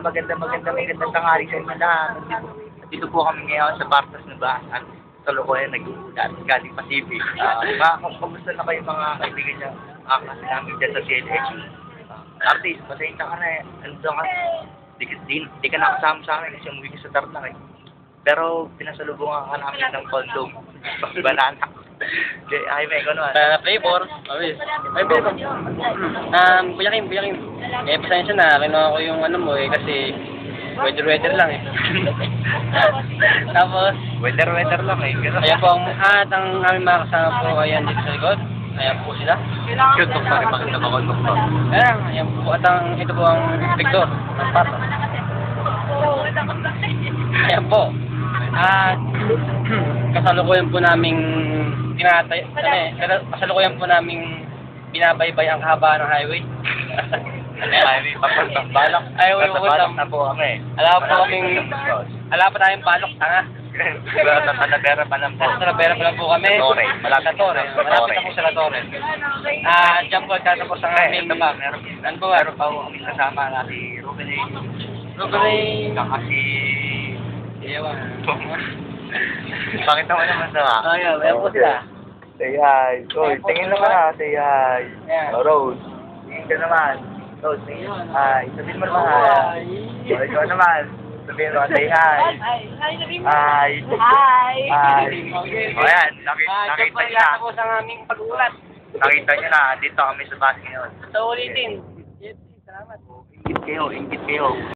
Magandang tanghali sa inyo lahat. Dito po kami ngayon sa Bartos na Bahasan. Sa Lokoyan, galing Pacific. Kamusta na kayo mga kaibigan niya? Kasi namin dyan sa CLH. Artist, pasensya ka na eh. Ano ka? Di ka nakasama sa amin kasi umuwi ka sa Tarlac eh. Pero pinasalubungan ka namin ng condom. Banana. Ay, may gano'n. Flavor. Ay, flavor. Buyakin. Pasensya na. Kinuha ko yung ano mo eh, kasi weather lang eh. Tapos, Weather lang eh. ayan po ang aming mga kasama po, ayan dito sa likod. Ayan po sila. Yung doktor, bakit naman ako doktor? Ayan po. At ito po ang Victor ng Pato. Ayan po. At kasalukuyan po naming kasalukuyan po naming binabaybay ang haba ng highway. Highway, papuntang Balak. Balak na po kami. Ala pa tayong balok, tanga. Sa Talavera pa lang po. Sa Talavera pa lang po kami. Malapit sa Torre. Malapit na po sa Torre. Diyan po tatapos ang aming... Ito ba, meron pa kami kasama na si Ruben A. Kasi... Ewan. Bakit naman naman sa... Ayan po sila. Say hi. Oy, tingin naman na. Say hi. Rose. Tingin ka naman. Rose, tingin. Hi. Sabihin mo naman hi. Ikaw naman. Sabihin mo, say hi. Hi. O yan, nakita niyo na. Tapos ang aming pag-uulat. Nakita niyo na. Dito kami sa bus ngayon. Sa ulitin. Salamat. Ingit kayo.